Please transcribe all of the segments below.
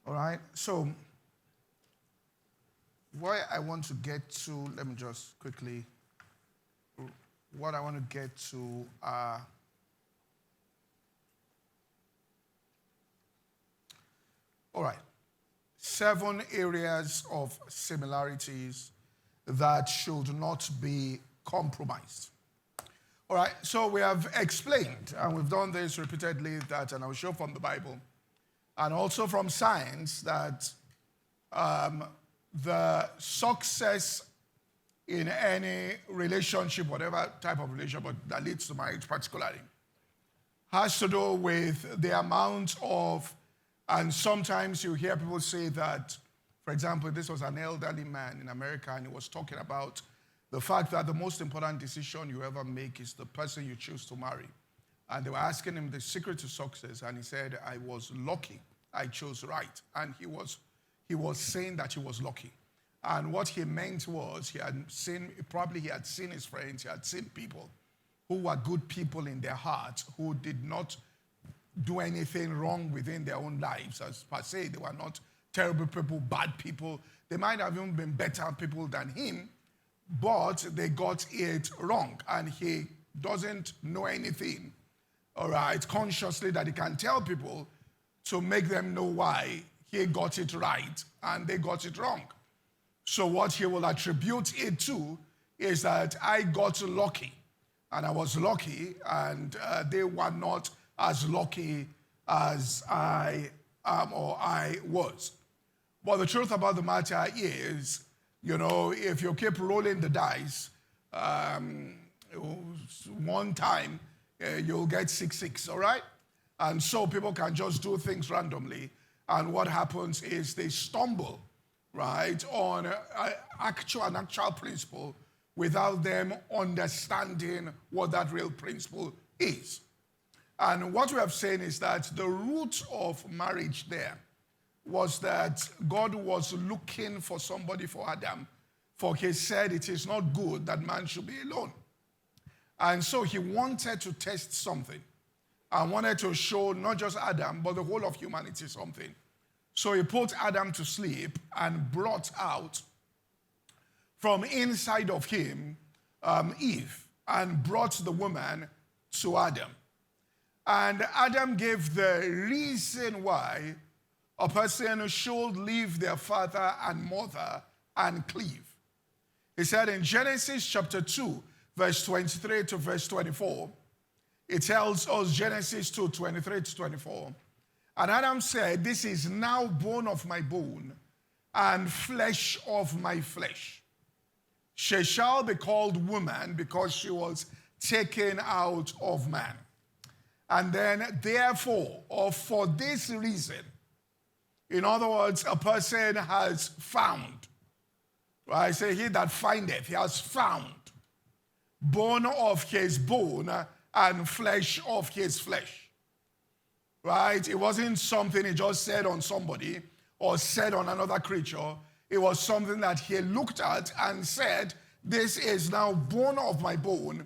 All right? So, what I want to get to, let me just quickly, what I want to get to are, all right, 7 areas of similarities that should not be compromised. All right, so we have explained, and we've done this repeatedly, that, and I'll show from the Bible, and also from science, that the success in any relationship, whatever type of relationship that leads to marriage particularly, has to do with the amount of, and sometimes you hear people say that, for example, this was an elderly man in America, and he was talking about the fact that the most important decision you ever make is the person you choose to marry. And they were asking him the secret to success, and he said, I was lucky, I chose right. And he was saying that he was lucky. And what he meant was he had seen his friends, he had seen people who were good people in their hearts, who did not do anything wrong within their own lives. As per se, they were not terrible people, bad people. They might have even been better people than him, but they got it wrong. And he doesn't know anything, all right, consciously, that he can tell people to make them know why he got it right and they got it wrong. So what he will attribute it to is that I got lucky, and I was lucky, and they were not as lucky as I am or I was. But the truth about the matter is, if you keep rolling the dice, one time you'll get 6, all right? And so people can just do things randomly, and what happens is they stumble, right, on an actual principle without them understanding what that real principle is. And what we have said is that the root of marriage there was that God was looking for somebody for Adam, for he said it is not good that man should be alone. And so he wanted to test something and wanted to show not just Adam, but the whole of humanity something. So he put Adam to sleep and brought out from inside of him Eve, and brought the woman to Adam. And Adam gave the reason why a person should leave their father and mother and cleave. He said in Genesis chapter 2, verse 23 to verse 24, it tells us, Genesis 2, 23 to 24, and Adam said, this is now bone of my bone and flesh of my flesh. She shall be called woman because she was taken out of man. And then, therefore, or for this reason, in other words, a person has found, right? Say, he that findeth, he has found bone of his bone and flesh of his flesh. Right? It wasn't something he just said on somebody or said on another creature. It was something that he looked at and said, this is now bone of my bone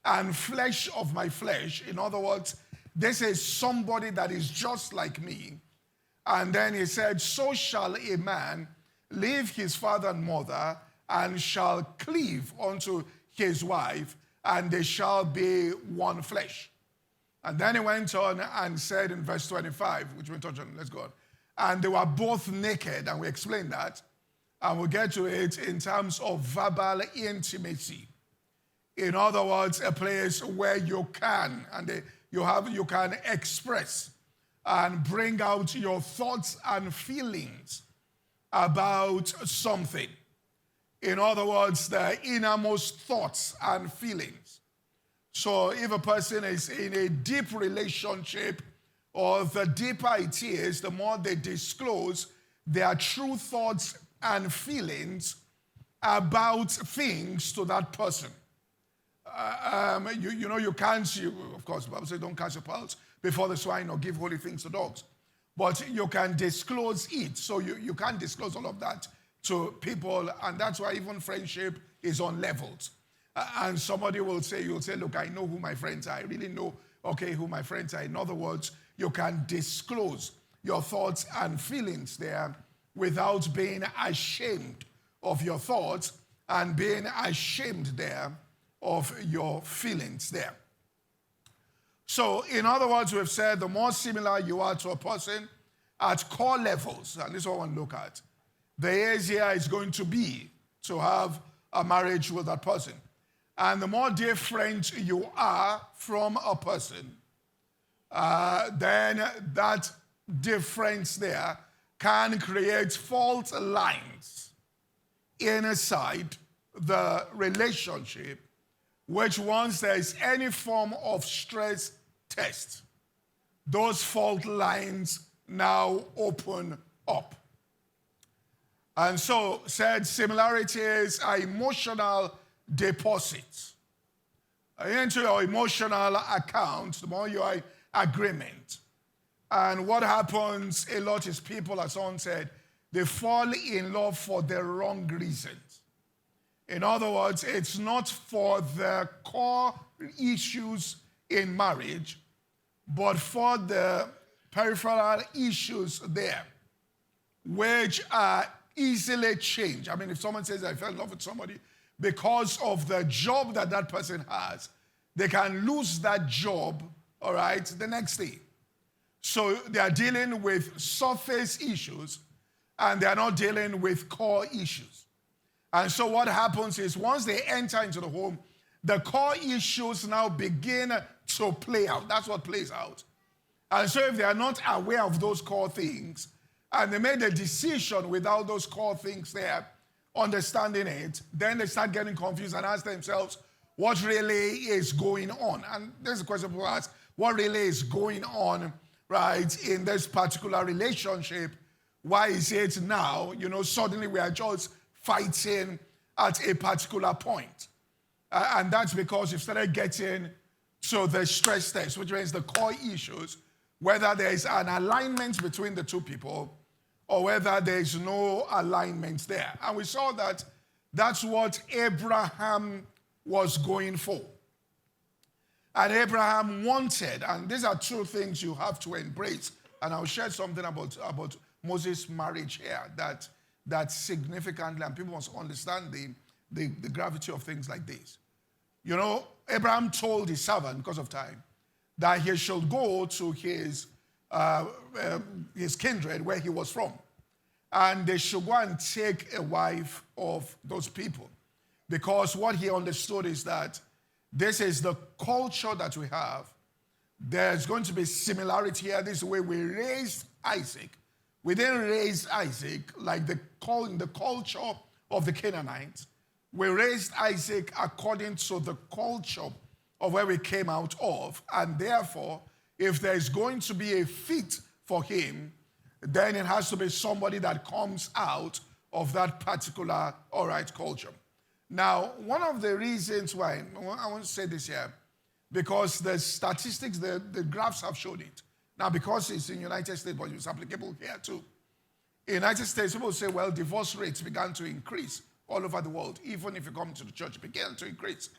and flesh of my flesh. In other words, this is somebody that is just like me. And then he said, so shall a man leave his father and mother and shall cleave unto his wife, and they shall be one flesh. And then he went on and said in verse 25, which we touched on, let's go on. And they were both naked, and we explained that. And we'll get to it in terms of verbal intimacy. In other words, a place where you can, you can express and bring out your thoughts and feelings about something. In other words, the innermost thoughts and feelings. So if a person is in a deep relationship, or the deeper it is, the more they disclose their true thoughts and feelings about things to that person. You can't, of course, the Bible says don't cast your pearls before the swine or give holy things to dogs. But you can disclose it. So you can't disclose all of that to people, and that's why even friendship is on levels. And somebody will say, you'll say, look, I know who my friends are. I really know, who my friends are. In other words, you can disclose your thoughts and feelings there without being ashamed of your thoughts and being ashamed there of your feelings there. So, in other words, we've said the more similar you are to a person at core levels, and this is what I want to look at, the easier it's going to be to have a marriage with that person. And the more different you are from a person, then that difference there can create fault lines inside the relationship, which once there is any form of stress test, those fault lines now open up. And so said similarities are emotional deposits into your emotional account, the more you are in agreement. And what happens a lot is people, as someone said, they fall in love for the wrong reasons. In other words, it's not for the core issues in marriage, but for the peripheral issues there, which are easily changed. I mean, if someone says, I fell in love with somebody because of the job that that person has, they can lose that job, all right, the next day. So they are dealing with surface issues and they are not dealing with core issues. And so what happens is once they enter into the home, the core issues now begin to play out. That's what plays out. And so if they are not aware of those core things and they made a decision without those core things there, understanding it, then they start getting confused and ask themselves, what really is going on? And there's a question people ask, what really is going on, right, in this particular relationship? Why is it now, suddenly we are just fighting at a particular point? And that's because you've started getting to the stress test, which means the core issues, whether there is an alignment between the two people or whether there is no alignment there. And we saw that that's what Abraham was going for. And Abraham wanted, and these are two things you have to embrace. And I'll share something about Moses' marriage here that significantly, and people must understand the gravity of things like this. Abraham told his servant, because of time, that he should go to his kindred where he was from. And they should go and take a wife of those people. Because what he understood is that this is the culture that we have. There's going to be similarity here. This is the way we raised Isaac. We didn't raise Isaac like in the culture of the Canaanites. We raised Isaac according to the culture of where we came out of. And therefore, if there's going to be a fit for him, then it has to be somebody that comes out of that particular, culture. Now, one of the reasons why, I want to say this here, because the statistics, the graphs have showed it. Now, because it's in the United States, but it's applicable here too. In the United States, people say, well, divorce rates began to increase all over the world. Even if you come to the church, it began to increase.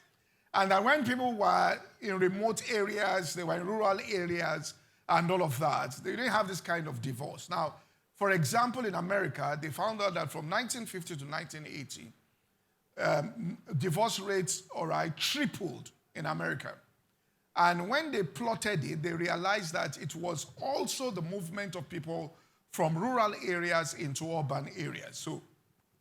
And that when people were in remote areas, they were in rural areas, and all of that, they didn't have this kind of divorce. Now, for example, in America, they found out that from 1950 to 1980, divorce rates, tripled in America. And when they plotted it, they realized that it was also the movement of people from rural areas into urban areas. So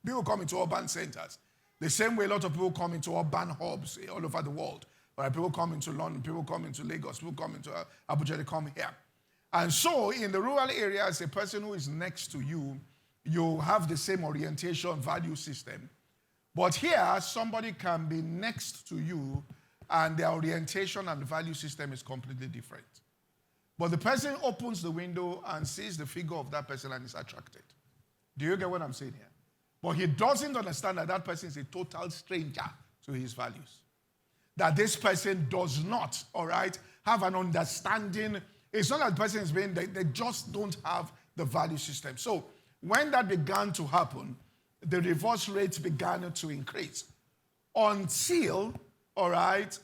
people come into urban centers. The same way a lot of people come into urban hubs all over the world. People come into London, people come into Lagos, people come into Abuja, they come here. And so in the rural areas, a person who is next to you, you have the same orientation, value system. But here, somebody can be next to you and their orientation and the value system is completely different. But the person opens the window and sees the figure of that person and is attracted. Do you get what I'm saying here? But he doesn't understand that that person is a total stranger to his values. That this person does not, have an understanding. It's not that the person is being, they just don't have the value system. So when that began to happen, the divorce rates began to increase. Until those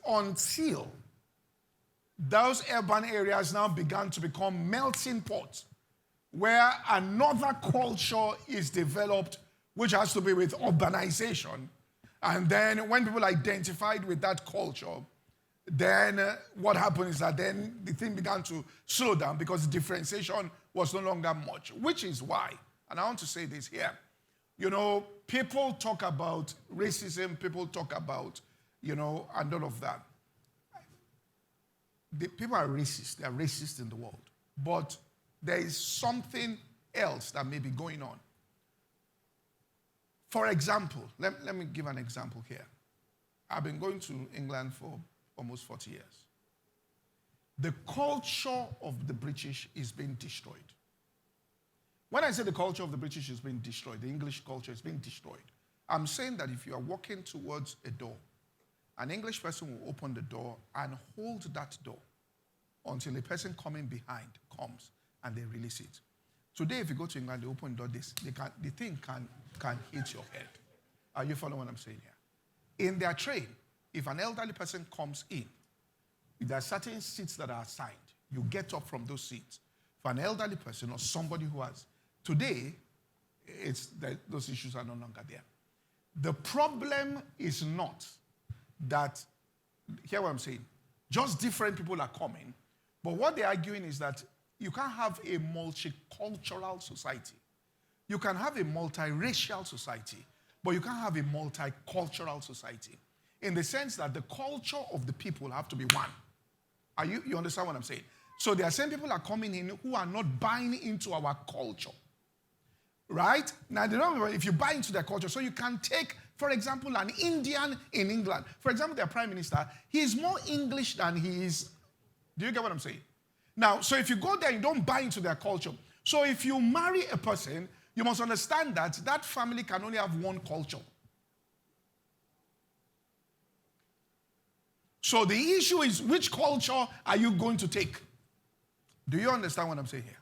urban areas now began to become melting pots where another culture is developed, which has to be with urbanization. And then when people identified with that culture, then what happened is that then the thing began to slow down because the differentiation was no longer much, which is why, and I want to say this here, people talk about racism, people talk about, and all of that. The people are racist. They are racist in the world. But there is something else that may be going on. For example, let me give an example here. I've been going to England for almost 40 years. The culture of the British is being destroyed. When I say the culture of the British is being destroyed, the English culture is being destroyed, I'm saying that if you are walking towards a door, an English person will open the door and hold that door until a person coming behind comes and they release it. Today, if you go to England, they open the door, the thing can hit your head. Are you following what I'm saying here? In their train, if an elderly person comes in, there are certain seats that are assigned. You get up from those seats. For an elderly person or somebody who has, today, those issues are no longer there. The problem is not that, hear what I'm saying, just different people are coming, but what they're arguing is that you can't have a multicultural society. You can have a multiracial society, but you can't have a multicultural society. In the sense that the culture of the people have to be one. You understand what I'm saying? So there are some people are coming in who are not buying into our culture. Right? Now, if you buy into their culture, so you can take, for example, an Indian in England. For example, their prime minister, he is more English than he is. Do you get what I'm saying? Now, so if you go there, you don't buy into their culture. So if you marry a person, you must understand that that family can only have one culture. So the issue is, which culture are you going to take? Do you understand what I'm saying here?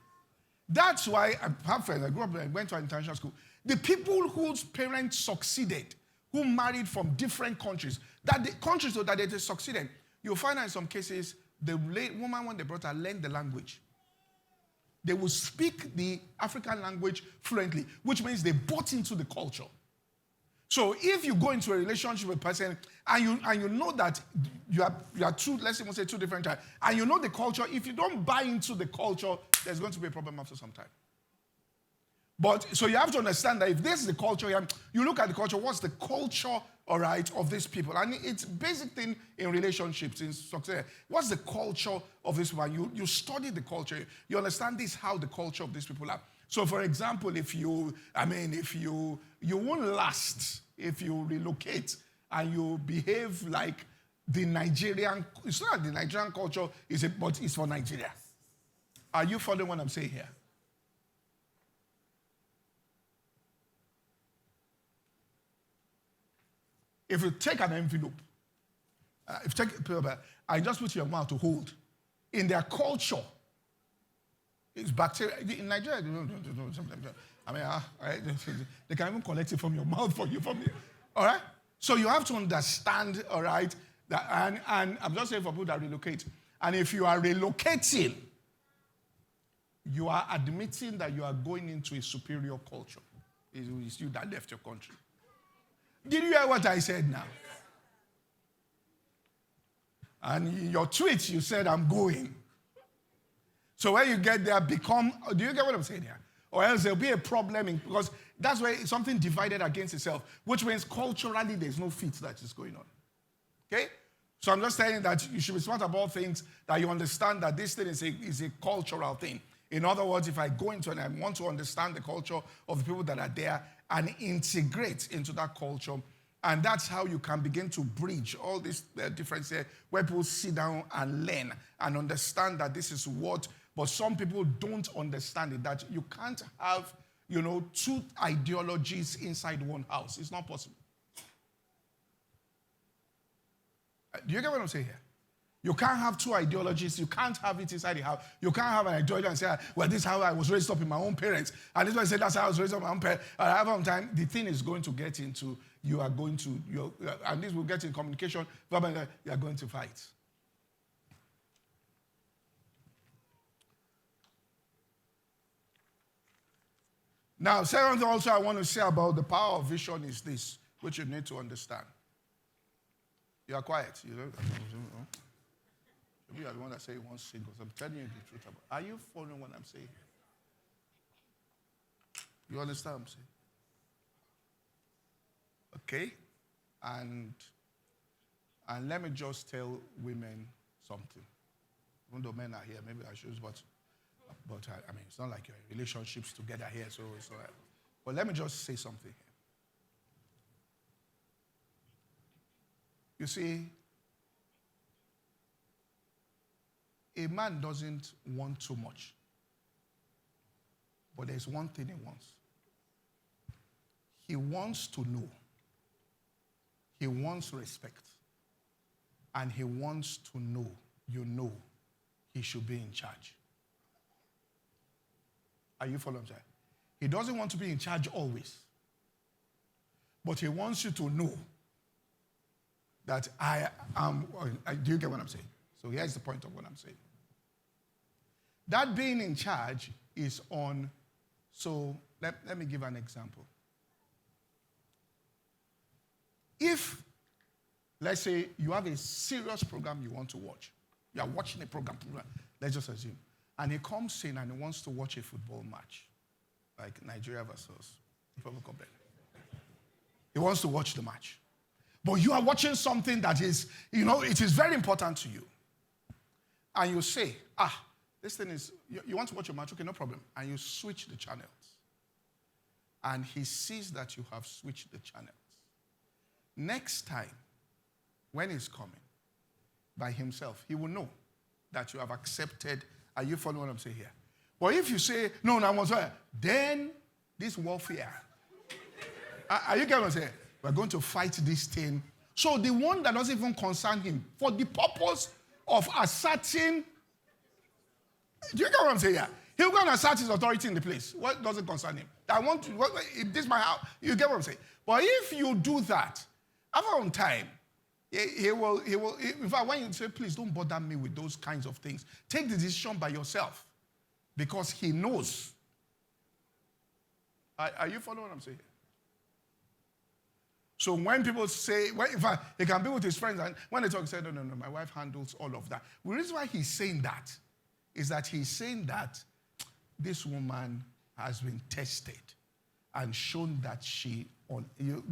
That's why I have friends, I grew up, I went to an international school. The people whose parents succeeded, who married from different countries, that they succeeded, you'll find out in some cases, the woman, when they brought her, learned the language. They will speak the African language fluently, which means they bought into the culture. So if you go into a relationship with a person and you know that you are two, let's even say two different types, and you know the culture, if you don't buy into the culture, there's going to be a problem after some time. But so you have to understand that if this is the culture, you look at the culture, what's the culture, all right, of these people? And it's basic thing in relationships, in success. What's the culture of this one? You study the culture. You understand this, how the culture of these people are. So, for example, if you won't last if you relocate and you behave like the Nigerian, it's not the Nigerian culture, but it's for Nigeria. Are you following what I'm saying here? If you take an envelope, if you take a paper, and just put your mouth to hold, in their culture, it's bacteria. In Nigeria, they can even collect it from your mouth for you. All right? So you have to understand, all right, that, and I'm just saying for people that relocate, and if you are relocating, you are admitting that you are going into a superior culture. It's you that left your country. Did you hear what I said now? And in your tweet, you said, I'm going. So when you get there, do you get what I'm saying here? Or else there'll be a problem, because that's where something divided against itself, which means culturally there's no fit that is going on. Okay? So I'm just saying that you should be smart about things, that you understand that this thing is a cultural thing. In other words, if I go into and I want to understand the culture of the people that are there and integrate into that culture, and that's how you can begin to bridge all these differences where people sit down and learn and understand that this is what, but some people don't understand it, that you can't have, two ideologies inside one house. It's not possible. Do you get what I'm saying here? You can't have two ideologies. You can't have it inside the house. You can't have an ideology and say, well, this is how I was raised up in my own parents. And this one said, that's how I was raised up in my own parents. And I have time. The thing is going to get into, and this will get in communication, you are going to fight. Now, second thing also I want to say about the power of vision is this, which you need to understand. You are quiet. You don't. Maybe you are the one that say you want singles. I'm telling you the truth about. Are you following what I'm saying? You understand what I'm saying? Okay? And let me just tell women something. Even though men are here, maybe I should, but I mean, it's not like you're in relationships together here, so it's all right. But let me just say something here. You see, a man doesn't want too much. But there's one thing he wants. He wants to know. He wants respect. And he wants to know, he should be in charge. Are you following me? He doesn't want to be in charge always. But he wants you to know that I am. Do you get what I'm saying? So here's the point of what I'm saying. That being in charge is on. So let me give an example. If, let's say, you have a serious program you want to watch. You are watching a program, let's just assume. And he comes in and he wants to watch a football match, like Nigeria versus Republic of Benin. He wants to watch the match. But you are watching something that is, it is very important to you. And you say, this thing is, you want to watch a match? Okay, no problem. And you switch the channels. And he sees that you have switched the channels. Next time, when he's coming, by himself, he will know that you have accepted. Are you following what I'm saying here? But if you say, no, I want to, then this warfare. Are you getting what I'm saying? We're going to fight this thing. So the one that doesn't even concern him, for the purpose of asserting, do you get what I'm saying here? He'll go and assert his authority in the place. What doesn't concern him? I want to, this is my house. You get what I'm saying? But if you do that, after on time, he will, in fact, when you say, please don't bother me with those kinds of things, take the decision by yourself. Because he knows. Are you following what I'm saying? So when people say, in fact, he can be with his friends, and when they talk, he say, no, my wife handles all of that. The reason why he's saying that is that he's saying that this woman has been tested and shown that you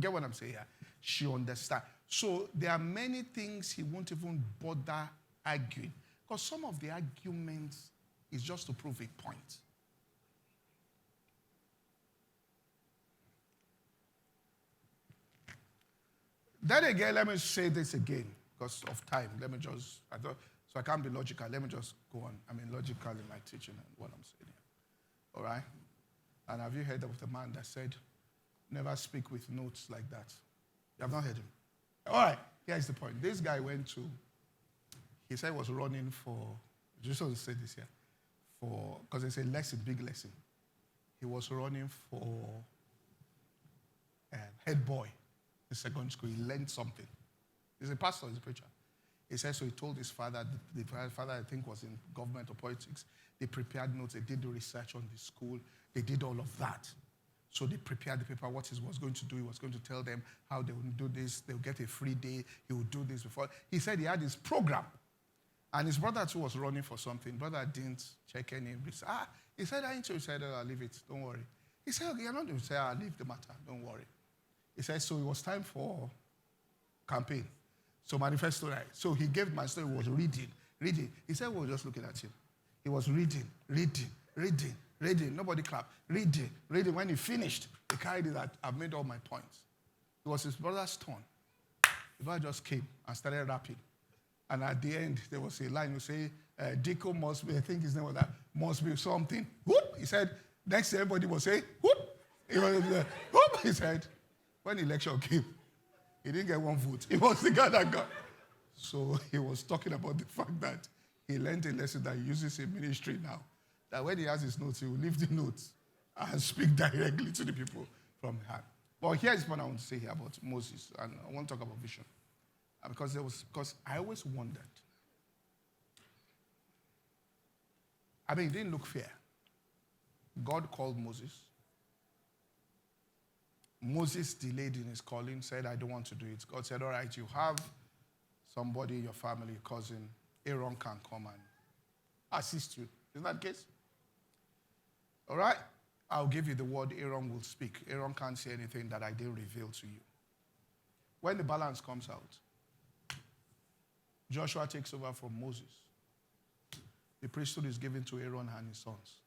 get what I'm saying here? She understands. So there are many things he won't even bother arguing. Because some of the arguments is just to prove a point. Then again, let me say this again because of time. So I can't be logical. Let me just go on. I mean, logical in my teaching and what I'm saying here. All right? And have you heard of the man that said, never speak with notes like that? You have not heard him? All right, here's the point. This guy he said he was running for, just want to say this here, because it's a lesson, big lesson. He was running for head boy in secondary school. He learned something. He's a pastor, he's a preacher. He said, so he told his father, the father I think was in government or politics, they prepared notes, they did the research on the school, they did all of that. So they prepared the paper, what he was going to do. He was going to tell them how they would do this. They would get a free day. He would do this before. He said he had his program. And his brother too was running for something. Brother didn't check any. He said, he said, I'll leave it. Don't worry. He said, okay, you're not going to say, I'll leave the matter. Don't worry. He said, so it was time for campaign. So manifesto night. So he gave my story, he was reading. He said, we were just looking at him. He was reading. Nobody clapped. Reading. When he finished, he carried it that I've made all my points. It was his brother's turn. The brother just came and started rapping. And at the end, there was a line you say, Dico must be, I think his name was that, must be something. Whoop! He said, next everybody was saying, whoop! He was whoop! He said, when the election came, he didn't get one vote. He was the guy that got. So he was talking about the fact that he learned a lesson that he uses in ministry now. That when he has his notes, he will leave the notes and speak directly to the people from heart. But here's what I want to say here about Moses, and I want to talk about vision. Because I always wondered. I mean, it didn't look fair. God called Moses, Moses delayed in his calling, said, I don't want to do it. God said, all right, you have somebody in your family, a cousin, Aaron can come and assist you. Isn't that the case? All right? I'll give you the word Aaron will speak. Aaron can't say anything that I didn't reveal to you. When the balance comes out, Joshua takes over from Moses. The priesthood is given to Aaron and his sons.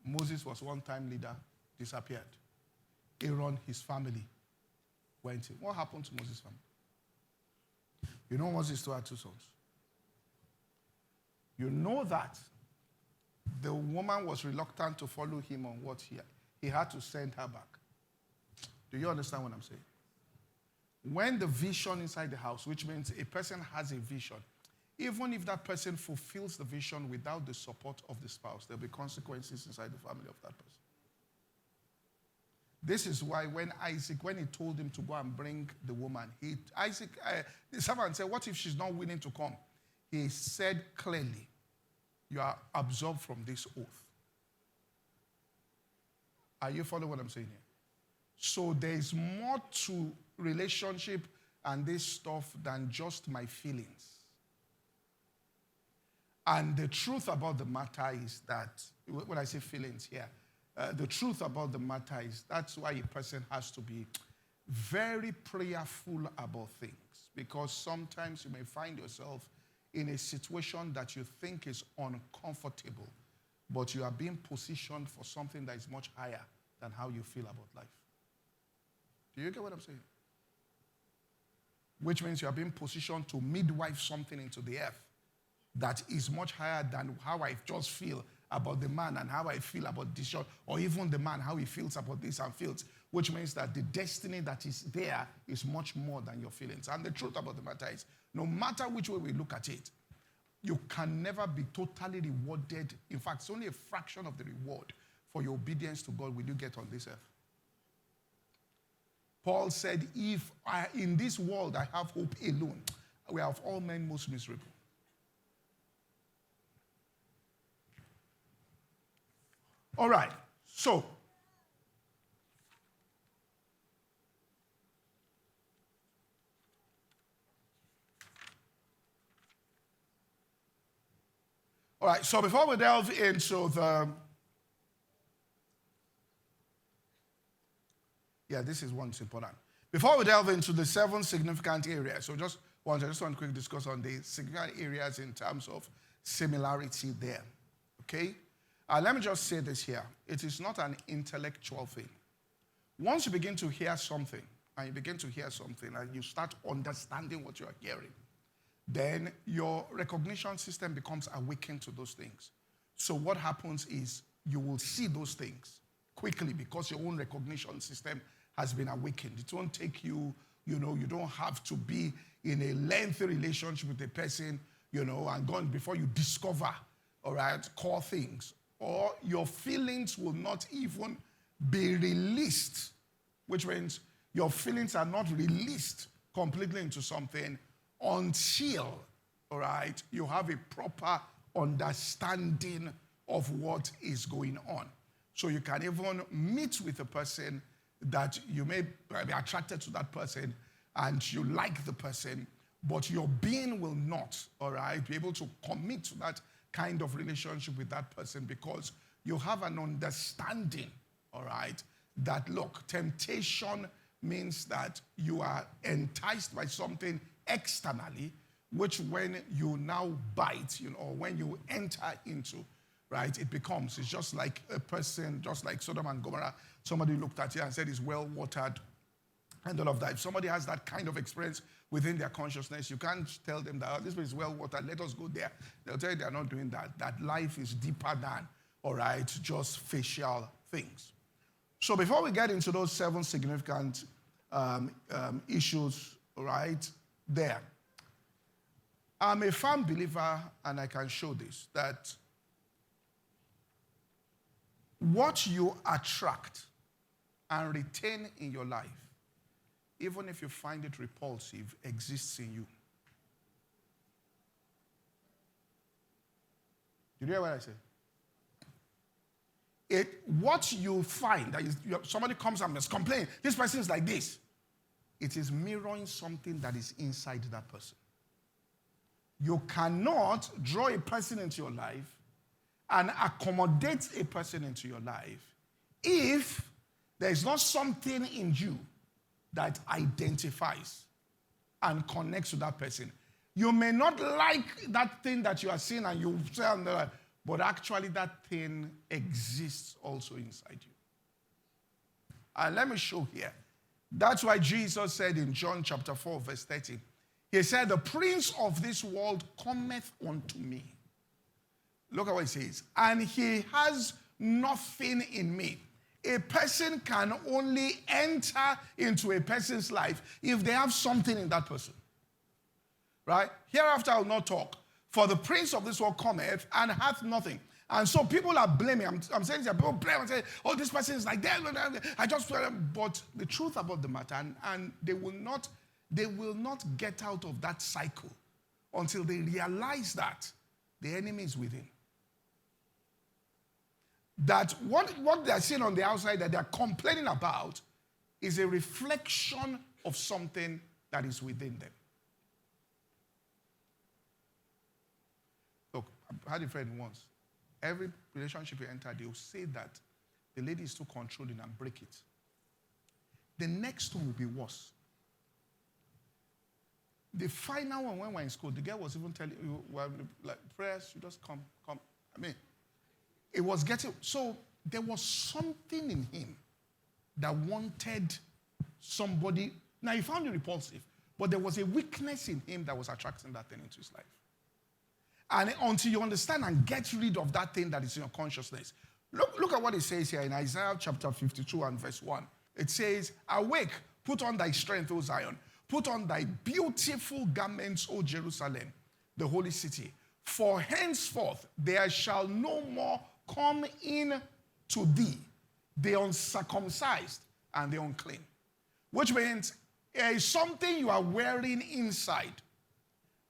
Moses was one-time leader, disappeared. Aaron, his family, went in. What happened to Moses' family? You know Moses still had two sons. You know that the woman was reluctant to follow him on what he had to send her back. Do you understand what I'm saying? When the vision inside the house, which means a person has a vision, even if that person fulfills the vision without the support of the spouse, there'll be consequences inside the family of that person. This is why when he told him to go and bring the woman, the servant said, what if she's not willing to come? He said clearly, you are absolved from this oath. Are you following what I'm saying here? So there is more to relationship and this stuff than just my feelings. And the truth about the matter is that, when I say feelings here, the truth about the matter is that's why a person has to be very prayerful about things. Because sometimes you may find yourself in a situation that you think is uncomfortable, but you are being positioned for something that is much higher than how you feel about life. Do you get what I'm saying? Which means you are being positioned to midwife something into the earth that is much higher than how I just feel about the man and how I feel about this shot, or even the man, how he feels about this and feels, which means that the destiny that is there is much more than your feelings. And the truth about the matter is, no matter which way we look at it, you can never be totally rewarded. In fact, it's only a fraction of the reward for your obedience to God will you get on this earth. Paul said, if in this world I have hope alone, we are of all men most miserable. All right, so before we delve into this is one important. Before we delve into the 7 significant areas, so just want to quickly discuss on the significant areas in terms of similarity there, okay? Let me just say this here. It is not an intellectual thing. Once you begin to hear something, and you start understanding what you are hearing, then your recognition system becomes awakened to those things. So what happens is you will see those things quickly because your own recognition system has been awakened. It won't take you, you don't have to be in a lengthy relationship with a person, and gone before you discover, all right, core things. Or your feelings will not even be released, which means your feelings are not released completely into something until, all right, you have a proper understanding of what is going on. So you can even meet with a person that you may be attracted to that person and you like the person, but your being will not, all right, be able to commit to that kind of relationship with that person because you have an understanding, all right, that, look, temptation means that you are enticed by something externally, which when you now bite, or when you enter into, right, it's just like a person, just like Sodom and Gomorrah, somebody looked at you and said it's well-watered and all of that. If somebody has that kind of experience within their consciousness, you can't tell them that, this place is well-watered, let us go there. They'll tell you they're not doing that. That life is deeper than, all right, just facial things. So before we get into those 7 significant issues, all right, there, I'm a firm believer, and I can show this, that what you attract and retain in your life, even if you find it repulsive, exists in you. Did you hear what I said? what you find, that is, somebody comes and is complaining, this person is like this, it is mirroring something that is inside that person. You cannot draw a person into your life and accommodate a person into your life if there is not something in you that identifies and connects to that person. You may not like that thing that you are seeing and you say, but actually that thing exists also inside you. And let me show here. That's why Jesus said in John chapter 4, verse 30, he said, the prince of this world cometh unto me. Look at what he says. And he has nothing in me. A person can only enter into a person's life if they have something in that person. Right? Hereafter I will not talk. For the prince of this world cometh and hath nothing. And so people are blaming. I'm saying that people blame and say, oh, this person is like that. I just, but the truth about the matter, and they will not get out of that cycle until they realize that the enemy is within. That what they're seeing on the outside that they're complaining about is a reflection of something that is within them. Look, I had a friend once. Every relationship you enter, they'll say that the lady is too controlling and break it. The next one will be worse. The final one, when we were in school, the girl was even telling you, well, like, prayers, you just come. I mean, it was getting, so there was something in him that wanted somebody. Now, he found it repulsive, but there was a weakness in him that was attracting that thing into his life. And until you understand and get rid of that thing that is in your consciousness. Look at what it says here in Isaiah chapter 52 and verse 1. It says, awake, put on thy strength, O Zion. Put on thy beautiful garments, O Jerusalem, the holy city. For henceforth there shall no more come in to thee the uncircumcised and the unclean. Which means there is something you are wearing inside.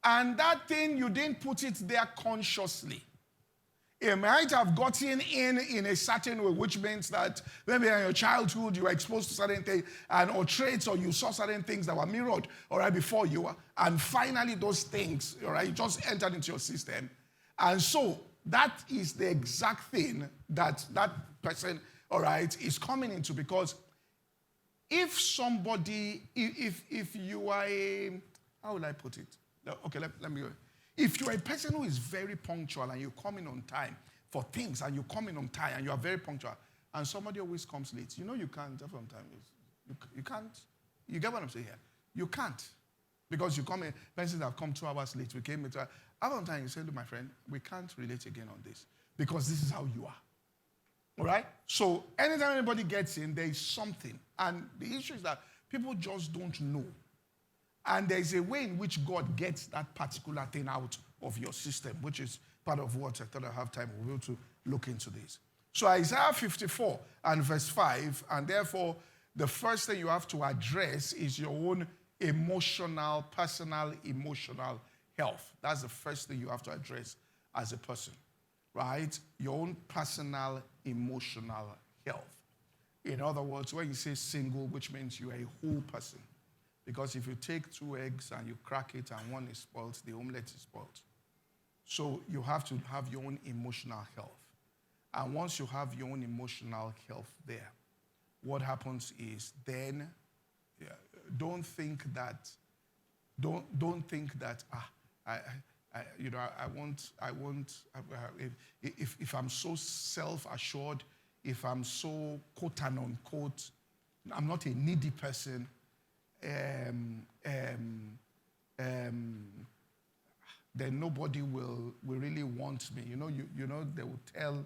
And that thing, you didn't put it there consciously. It might have gotten in a certain way, which means that maybe in your childhood you were exposed to certain things or traits, or you saw certain things that were mirrored, all right, before you. And finally those things, all right, just entered into your system. And so that is the exact thing that that person, all right, is coming into. Because if somebody, if you are a, how will I put it? Okay, let me go. If you're a person who is very punctual and you come in on time for things, and you come in on time and you are very punctual, and somebody always comes late, you know you can't on time. You can't. You get what I'm saying here? You can't. Because you come in, persons have come 2 hours late. We came into on time. You say, look, my friend, we can't relate again on this because this is how you are. All right? So anytime anybody gets in, there is something. And the issue is that people just don't know. And there is a way in which God gets that particular thing out of your system, which is part of what I thought I have time. We'll be able to look into this. So Isaiah 54 and verse 5, and therefore the first thing you have to address is your own personal emotional health. That's the first thing you have to address as a person, right? Your own personal emotional health. In other words, when you say single, which means you are a whole person. Because if you take 2 eggs and you crack it and one is spoiled, the omelet is spoiled. So you have to have your own emotional health. And once you have your own emotional health there, what happens is then don't think that if I'm so self-assured, if I'm so quote and unquote, I'm not a needy person, then nobody will really want me. You know, they will tell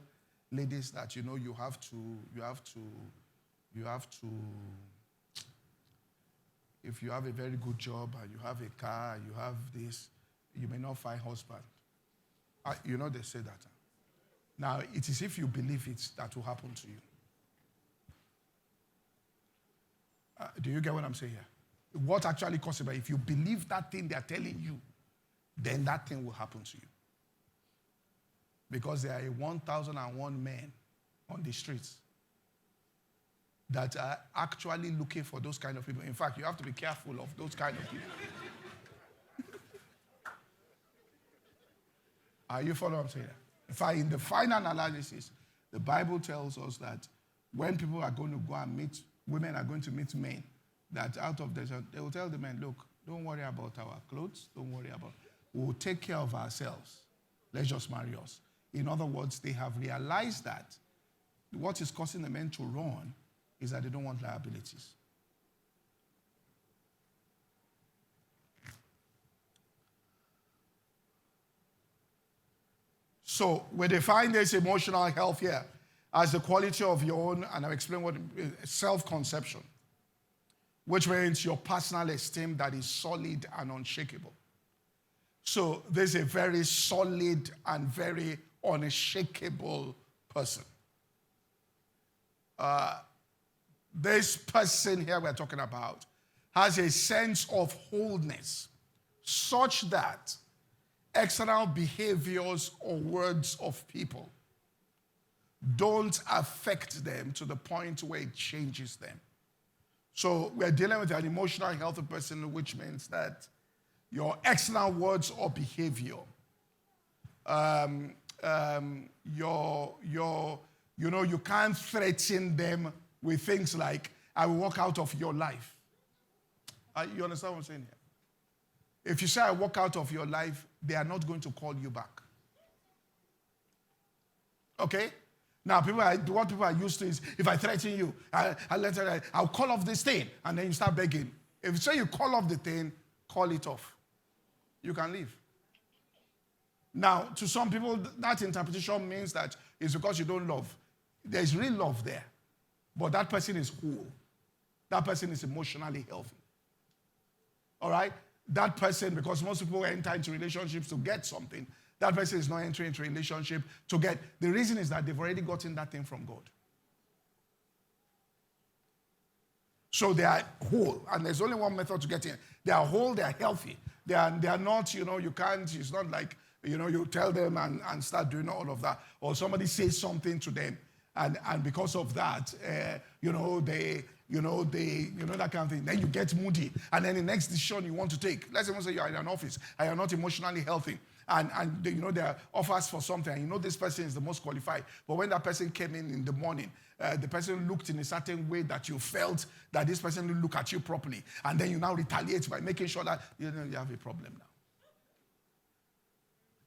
ladies that, you have to, if you have a very good job and you have a car, you have this, you may not find husband. They say that. Now, it is if you believe it that will happen to you. Do you get what I'm saying here? What actually causes it? If you believe that thing they're telling you, then that thing will happen to you. Because there are 1,001 men on the streets that are actually looking for those kind of people. In fact, you have to be careful of those kind of people. Are you following what I'm saying? In fact, in the final analysis, the Bible tells us that when people are going to go and meet, women are going to meet men, that out of this, they will tell the men, look, don't worry about our clothes, don't worry about, we'll take care of ourselves. Let's just marry us. In other words, they have realized that what is causing the men to run is that they don't want liabilities. So we define this emotional health here as the quality of your own, and I'll explain what self-conception, which means your personal esteem that is solid and unshakable. So there's a very solid and very unshakable person. This person here we're talking about has a sense of wholeness such that external behaviors or words of people don't affect them to the point where it changes them. So we're dealing with an emotional healthy person, which means that your external words or behavior, you can't threaten them with things like, I will walk out of your life. You understand what I'm saying here? If you say, I walk out of your life, they are not going to call you back. Okay? Now, what people are used to is, if I threaten you, I'll call off this thing, and then you start begging. If you say you call off the thing, call it off. You can leave. Now, to some people, that interpretation means that it's because you don't love. There's real love there. But that person is whole. That person is emotionally healthy. All right? That person, because most people enter into relationships to get something, that person is not entering into a relationship to get. The reason is that they've already gotten that thing from God. So they are whole, and there's only one method to get in. They are whole, they are healthy. They are not, you can't, it's not like, you tell them and start doing all of that. Or somebody says something to them, and because of that, that kind of thing. Then you get moody, and then the next decision you want to take. Let's even say you are in an office, and you're not emotionally healthy. And there are offers for something, and this person is the most qualified. But when that person came in the morning, the person looked in a certain way that you felt that this person didn't look at you properly. And then you now retaliate by making sure that you have a problem now.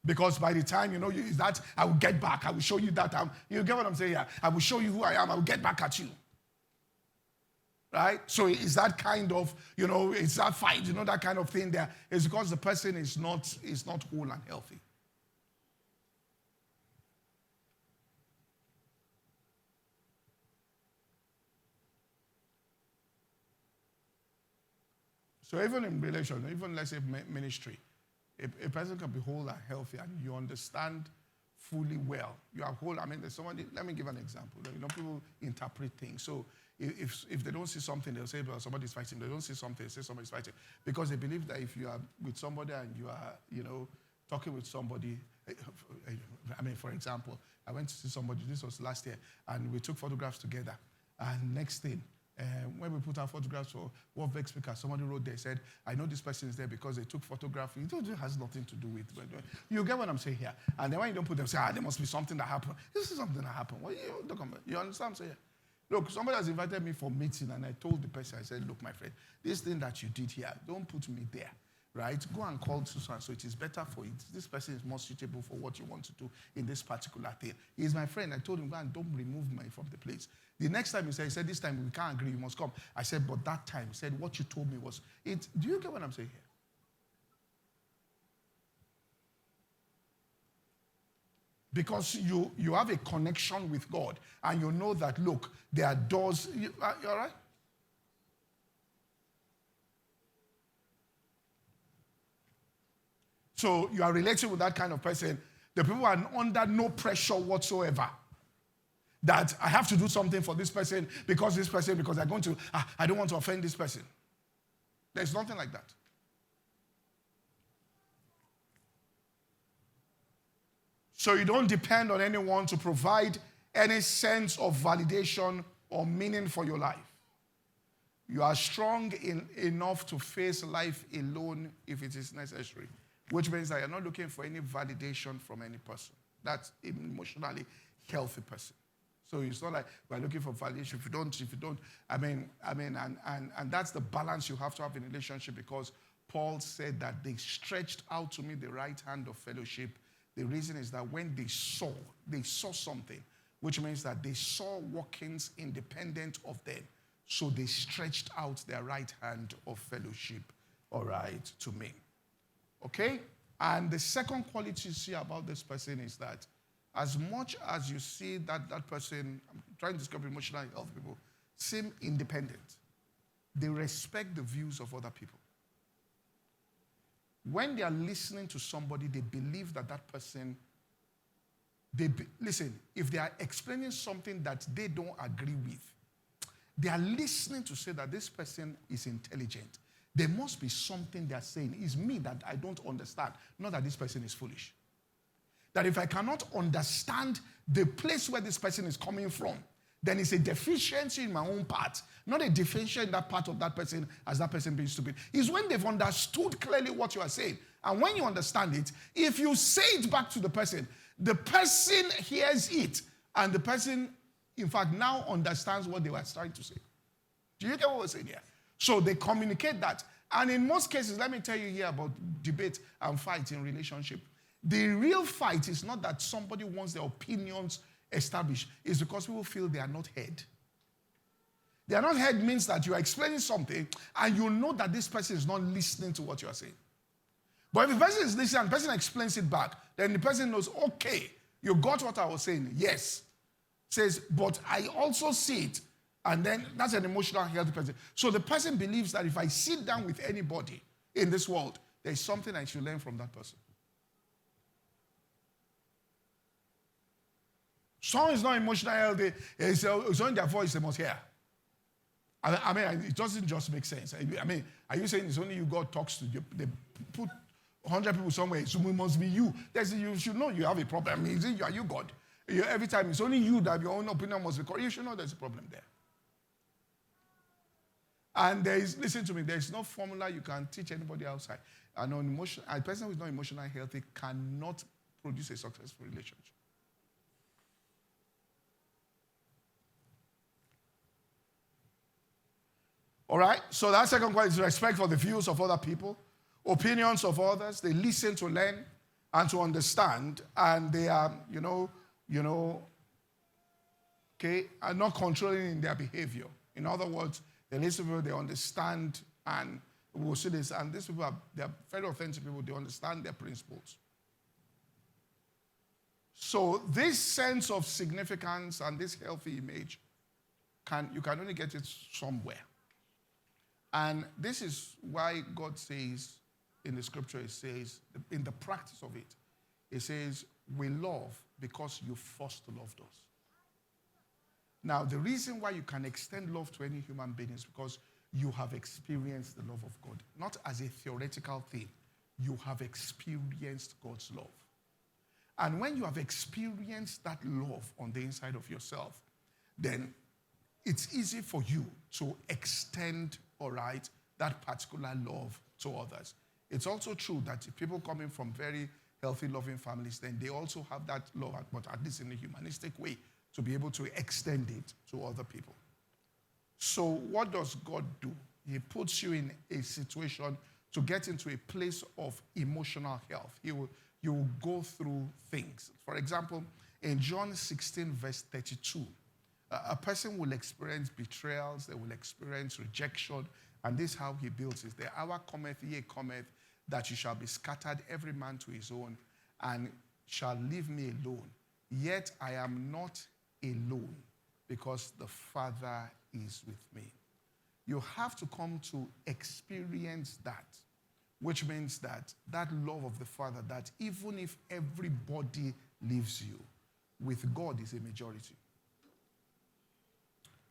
Because by the time that I will get back, I will show you that. You get what I'm saying here? I will show you who I am, I will get back at you. Right? So it's that kind of, it's that fight, that kind of thing there. It's because the person is not whole and healthy. So even in relation, even let's say ministry, a person can be whole and healthy and you understand fully well. You are whole. I mean, there's somebody, let me give an example. People interpret things. So if they don't see something, they'll say, well, somebody's fighting. They don't see something, they say somebody's fighting. Because they believe that if you are with somebody and you are, talking with somebody, for example, I went to see somebody, this was last year, and we took photographs together. And next thing, when we put our photographs for World Vex Speaker, somebody wrote there, said, I know this person is there because they took photograph. It has nothing to do with. You get what I'm saying here? And then when you don't put them, say, there must be something that happened. This is something that happened. Well, you understand what I'm saying? Look, somebody has invited me for a meeting, and I told the person, I said, look, my friend, this thing that you did here, don't put me there, right? Go and call Susan, so it is better for it. This person is more suitable for what you want to do in this particular thing. He's my friend. I told him, go and don't remove me from the place. The next time he said, this time we can't agree, you must come. I said, but that time, he said, what you told me was it. Do you get what I'm saying here? Because you have a connection with God, and you know that, look, there are doors. You all right? So you are relating with that kind of person. The people are under no pressure whatsoever. That I have to do something for this person because they're going to, I don't want to offend this person. There's nothing like that. So you don't depend on anyone to provide any sense of validation or meaning for your life. You are strong enough to face life alone if it is necessary, which means that you're not looking for any validation from any person. That's an emotionally healthy person. So it's not like we're looking for validation. If you don't, and that's the balance you have to have in a relationship, because Paul said that they stretched out to me the right hand of fellowship. The reason is that when they saw something, which means that they saw workings independent of them. So they stretched out their right hand of fellowship, all right, to me. Okay? And the second quality you see about this person is that as much as you see that person, I'm trying to describe emotional health people, seem independent. They respect the views of other people. When they are listening to somebody, they believe that person, listen, if they are explaining something that they don't agree with, they are listening to say that this person is intelligent. There must be something they are saying. It's me that I don't understand, not that this person is foolish. That if I cannot understand the place where this person is coming from, then it's a deficiency in my own part, not a deficiency in that part of that person as that person being stupid. It's when they've understood clearly what you are saying. And when you understand it, if you say it back to the person hears it, and the person, in fact, now understands what they were trying to say. Do you get what we're saying here? So they communicate that. And in most cases, let me tell you here about debate and fight in relationship. The real fight is not that somebody wants their opinions established. It's because people feel they are not heard. They are not heard means that you are explaining something and you know that this person is not listening to what you are saying. But if the person is listening and the person explains it back, then the person knows, okay, you got what I was saying. Yes. Says, but I also see it. And then that's an emotional healthy person. So the person believes that if I sit down with anybody in this world, there's something I should learn from that person. Someone is not emotionally healthy, it's only their voice they must hear. I mean, it doesn't just make sense. I mean, are you saying it's only you God talks to? They put 100 people somewhere, so it must be you. You should know you have a problem. I mean, are you God? Every time it's only you that your own opinion must be correct. You should know there's a problem there. And listen to me, there's no formula you can teach anybody outside. A person who is not emotionally healthy cannot produce a successful relationship. All right? So that second quality is respect for the views of other people, opinions of others. They listen to learn and to understand, and they are, are not controlling in their behavior. In other words, they listen to people, they understand, and we'll see this. And these people they're very authentic people. They understand their principles. So this sense of significance and this healthy image, you can only get it somewhere. And this is why God says in the scripture, it says, in the practice of it, it says, we love because you first loved us. Now, the reason why you can extend love to any human being is because you have experienced the love of God. Not as a theoretical thing. You have experienced God's love. And when you have experienced that love on the inside of yourself, then it's easy for you to extend, all right, that particular love to others. It's also true that people coming from very healthy, loving families, then they also have that love, but at least in a humanistic way, to be able to extend it to other people. So what does God do? He puts you in a situation to get into a place of emotional health. You will go through things. For example, in John 16, verse 32, a person will experience betrayals, they will experience rejection, and this is how he builds it. The hour cometh, yea, cometh, that you shall be scattered, every man to his own, and shall leave me alone. Yet I am not alone, because the Father is with me. You have to come to experience that, which means that love of the Father, that even if everybody leaves you, with God is a majority.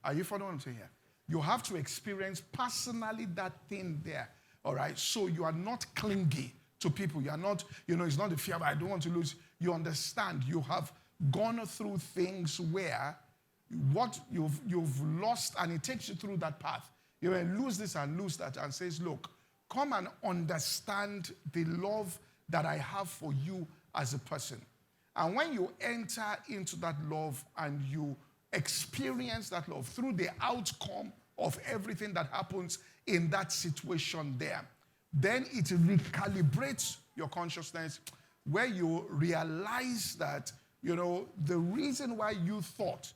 Are you following what I'm saying here? You have to experience personally that thing there, all right? So you are not clingy to people. You are not, it's not the fear, but I don't want to lose. You understand. You have gone through things where what you've lost, and it takes you through that path. You will lose this and lose that, and says, look, come and understand the love that I have for you as a person. And when you enter into that love and you experience that love through the outcome of everything that happens in that situation there, then it recalibrates your consciousness, where you realize that, the reason why you thought,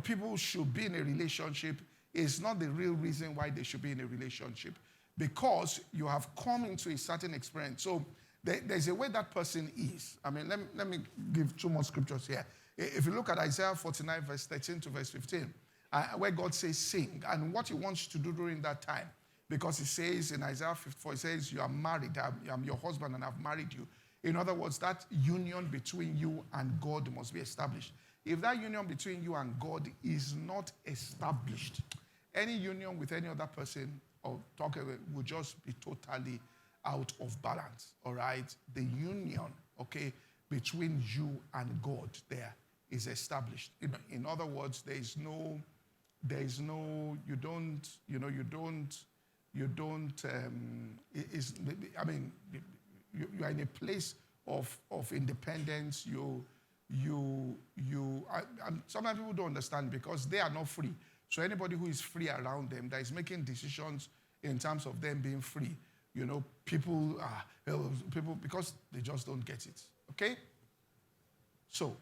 people should be in a relationship is not the real reason why they should be in a relationship, because you have come into a certain experience. So there's a way that person is. I mean, let me give two more scriptures here. If you look at Isaiah 49, verse 13 to verse 15, where God says, sing, and what he wants you to do during that time, because he says in Isaiah 54, he says, you are married, I'm your husband and I've married you. In other words, that union between you and God must be established. If that union between you and God is not established, any union with any other person or talker will just be totally out of balance, all right? The union, okay, between you and God there is established. In other words, you are in a place of independence. And sometimes people don't understand because they are not free. So anybody who is free around them, that is making decisions in terms of them being free, people, because they just don't get it. Okay? So,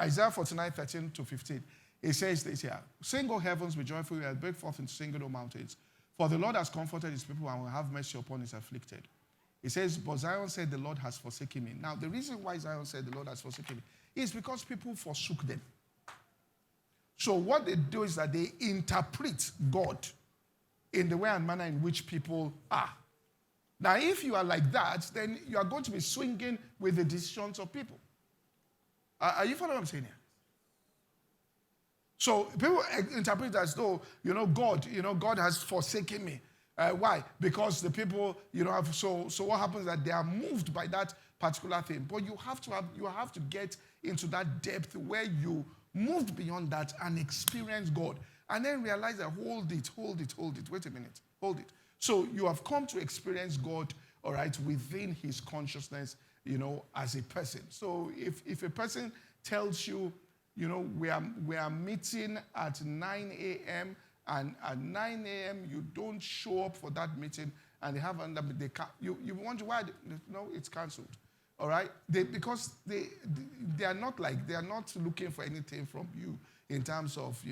Isaiah 49, 13 to 15, it says this here. Sing, O heavens, be joyful, and break forth into singing, O mountains. For the Lord has comforted his people and will have mercy upon his afflicted. It says, but Zion said, the Lord has forsaken me. Now, the reason why Zion said, the Lord has forsaken me, is because people forsook them. So what they do is that they interpret God in the way and manner in which people are. Now, if you are like that, then you are going to be swinging with the decisions of people. Are you following what I'm saying here? So people interpret it as though, God has forsaken me. Why? Because the people, so what happens is that they are moved by that particular thing. But you have to get into that depth where you moved beyond that and experience God. And then realize that hold it. Wait a minute. Hold it. So you have come to experience God, all right, within his consciousness, as a person. So if a person tells you, we are meeting at 9 a.m., and at 9 a.m. you don't show up for that meeting, and you wonder why? No, it's cancelled. All right, because they are not looking for anything from you in terms of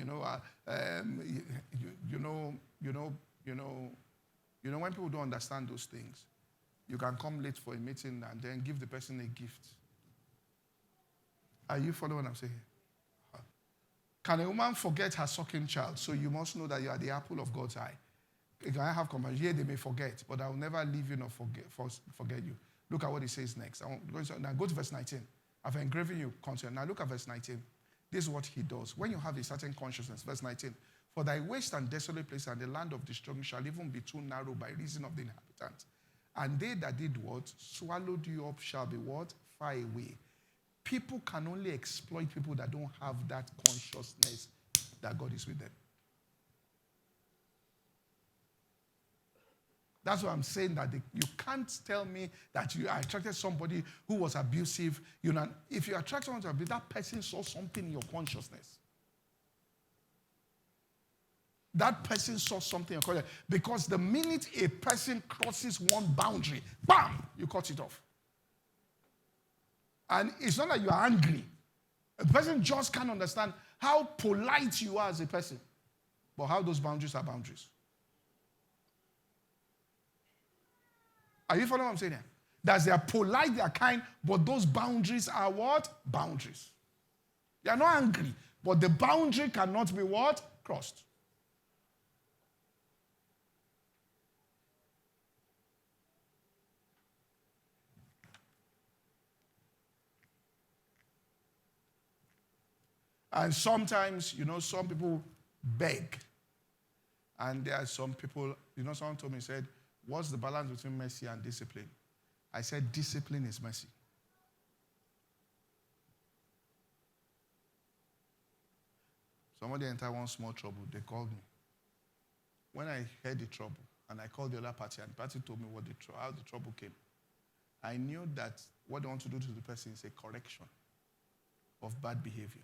when people don't understand those things, you can come late for a meeting and then give the person a gift. Are you following what I'm saying? Can a woman forget her sucking child? So you must know that you are the apple of God's eye. Can I have compassion? Yeah, they may forget, but I will never leave you nor forget you. Look at what he says next. Now go to verse 19. I've engraven you content. Now look at verse 19. This is what he does. When you have a certain consciousness, verse 19. For thy waste and desolate place and the land of destruction shall even be too narrow by reason of the inhabitants. And they that did what? Swallowed you up shall be what? Far away. People can only exploit people that don't have that consciousness that God is with them. That's why I'm saying that you can't tell me that you attracted somebody who was abusive. If you attract someone to abuse, that person saw something in your consciousness. That person saw something in your consciousness. Because the minute a person crosses one boundary, bam, you cut it off. And it's not that you are angry. A person just can't understand how polite you are as a person, but how those boundaries are boundaries. Are you following what I'm saying here? That they are polite, they are kind, but those boundaries are what? Boundaries. They are not angry, but the boundary cannot be what? Crossed. And sometimes, some people beg. And there are some people, someone told me, said, what's the balance between mercy and discipline? I said, discipline is mercy. Somebody entered one small trouble. They called me. When I heard the trouble, and I called the other party, and the party told me how the trouble came, I knew that what they want to do to the person is a correction of bad behavior.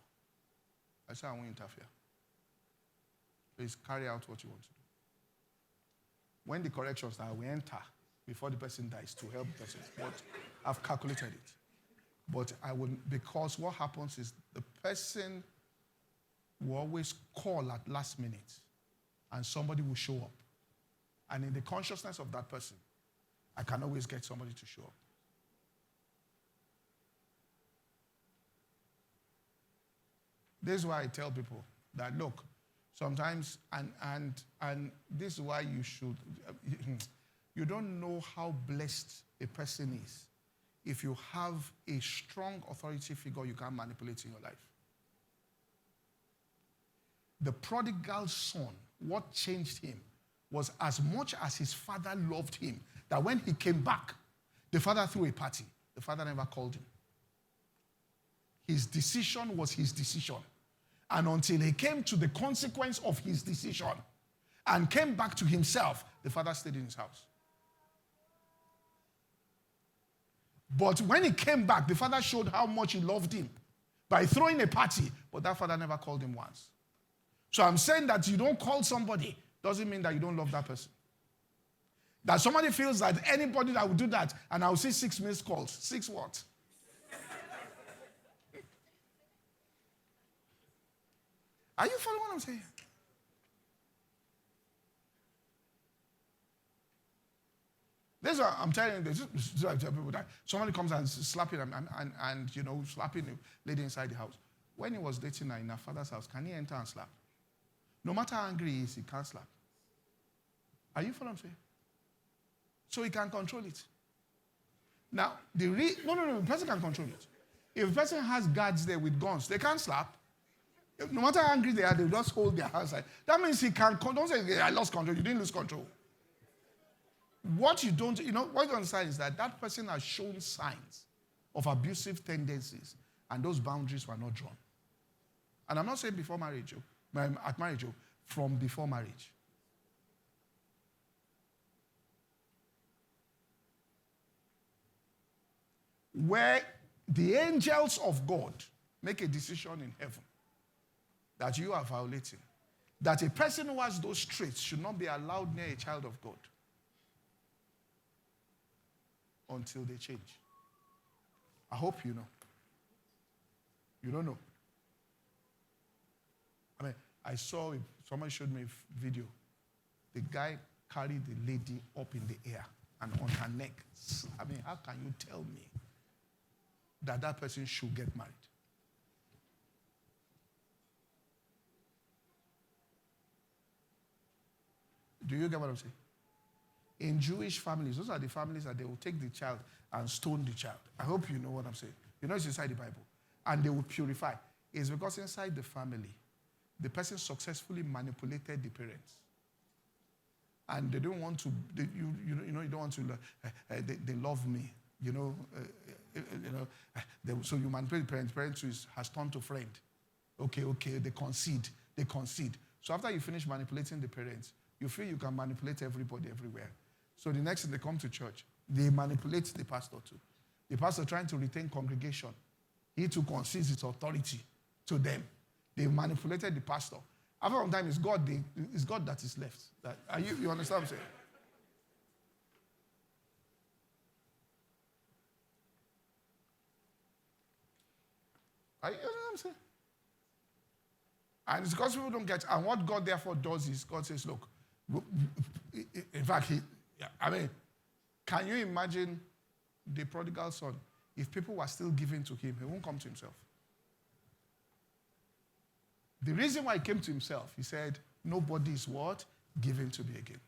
I said, I won't interfere. Please carry out what you want to do. When the corrections are, we enter before the person dies to help the person. But I've calculated it. But I will, because what happens is the person will always call at last minute and somebody will show up. And in the consciousness of that person, I can always get somebody to show up. This is why I tell people that, look, sometimes, and this is why you should, you don't know how blessed a person is if you have a strong authority figure you can manipulate in your life. The prodigal son, what changed him was as much as his father loved him, that when he came back, the father threw a party. The father never called him. His decision was his decision. And until he came to the consequence of his decision and came back to himself, the father stayed in his house. But when he came back, the father showed how much he loved him by throwing a party, but that father never called him once. So I'm saying that you don't call somebody doesn't mean that you don't love that person. That somebody feels that anybody that will do that, and I'll see 6 missed calls. 6 what? Are you following what I'm saying? This is what I'm telling you. This is what I tell people that somebody comes and slapping and you know, slapping the lady inside the house. When he was dating her in her father's house, can he enter and slap? No matter how angry he is, he can't slap. Are you following what I'm saying? So he can control it. Now, no, the person can control it. If a person has guards there with guns, they can't slap. No matter how angry they are, they just hold their hands like that. Means he can. Don't say, I lost control. You didn't lose control. What you don't understand is that that person has shown signs of abusive tendencies, and those boundaries were not drawn. And I'm not saying before marriage, at marriage, from before marriage. Where the angels of God make a decision in heaven that you are violating, that a person who has those traits should not be allowed near a child of God until they change. I hope you know. You don't know. I mean, I saw, somebody showed me a video. The guy carried the lady up in the air and on her neck. I mean, how can you tell me that that person should get married? Do you get what I'm saying? In Jewish families, those are the families that they will take the child and stone the child. I hope you know what I'm saying. You know it's inside the Bible. And they will purify. It's because inside the family, the person successfully manipulated the parents. And they don't want to, you don't want to, they love me. So you manipulate the parents. Parents has turned to friend. Okay, they concede. So after you finish manipulating the parents, you feel you can manipulate everybody everywhere. So the next thing they come to church, they manipulate the pastor too. The pastor trying to retain congregation. He too concedes his authority to them. They manipulated the pastor. After some time, it's God that is left. You understand what I'm saying? You know what I'm saying? And it's because people don't get, and what God therefore does is God says, look, in fact, can you imagine the prodigal son? If people were still giving to him, he won't come to himself. The reason why he came to himself, he said, nobody is what? Giving to me again.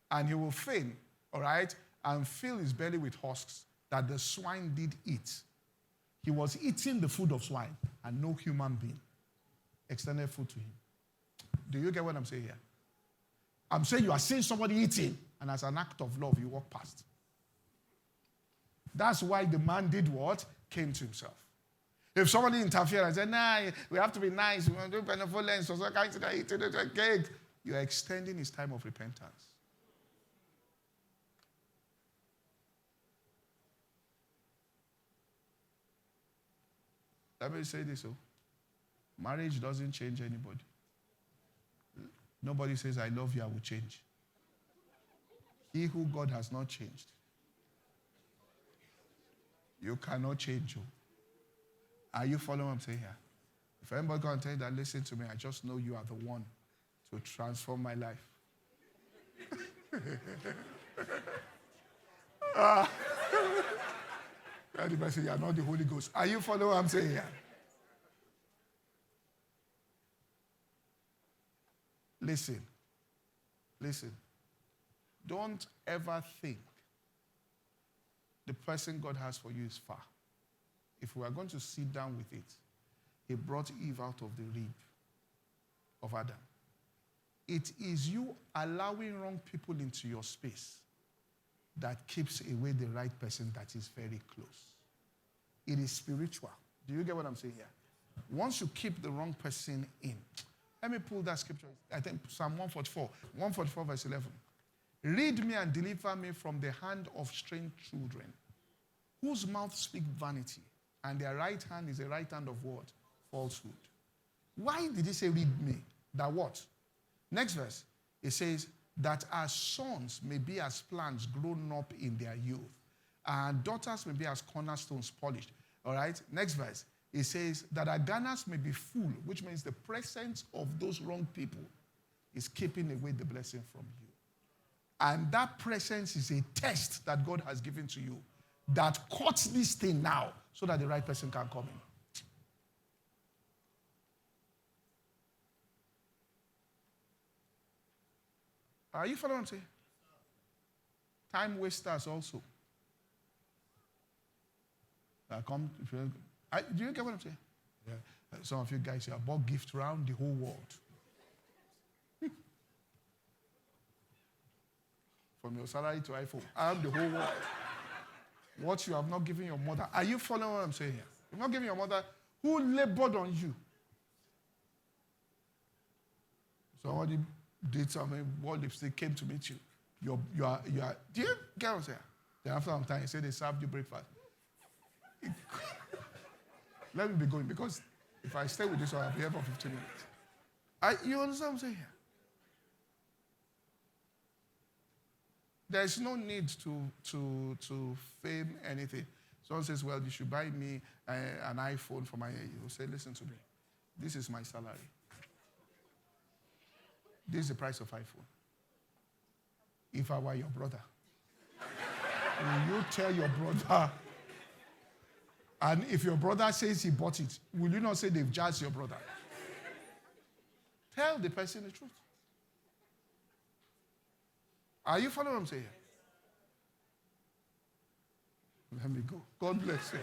And he will fain, all right, and fill his belly with husks that the swine did eat. He was eating the food of swine, and no human being extended food to him. Do you get what I'm saying here? I'm saying you are seeing somebody eating, and as an act of love, you walk past. That's why the man did what? Came to himself. If somebody interferes and says, nah, we have to be nice, we want to do benevolence, or kind of cake, you're extending his time of repentance. Let me say this, marriage doesn't change anybody. Nobody says, I love you, I will change. He who God has not changed, you cannot change you. Are you following what I'm saying here? If anybody can tell you that, listen to me, I just know you are the one to transform my life. Anybody say you are not the Holy Ghost? Are you following what I'm saying here? Listen. Don't ever think the person God has for you is far. If we are going to sit down with it, he brought Eve out of the rib of Adam. It is you allowing wrong people into your space that keeps away the right person that is very close. It is spiritual. Do you get what I'm saying here? Once you keep the wrong person in, let me pull that scripture. I think Psalm 144 verse 11. Read me and deliver me from the hand of strange children, whose mouth speak vanity, and their right hand is the right hand of what? Falsehood. Why did he say read me? That what? Next verse, it says, that our sons may be as plants grown up in their youth, and daughters may be as cornerstones polished. All right? Next verse, it says that our garners may be full, which means the presence of those wrong people is keeping away the blessing from you. And that presence is a test that God has given to you that cuts this thing now so that the right person can come in. Are you following what I'm saying? Time wasters also. Do you get what I'm saying? Yeah. Some of you guys, you have bought gifts around the whole world. From your salary to iPhone, around the whole world. What you have not given your mother. Are you following what I'm saying here? You've not given your mother who labored on you. Somebody did something, bought lipstick, came to meet you. You are, do you get what I'm saying? Then after some time, you say they served you breakfast. Let me be going, because if I stay with this one, I'll be here for 15 minutes. You understand what I'm saying here? There's no need to fame anything. Someone says, well, you should buy me an iPhone for my... You say, listen to me. This is my salary. This is the price of iPhone. If I were your brother, will you tell your brother? And if your brother says he bought it, will you not say they've judged your brother? Tell the person the truth. Are you following what I'm saying? Let me go. God bless you.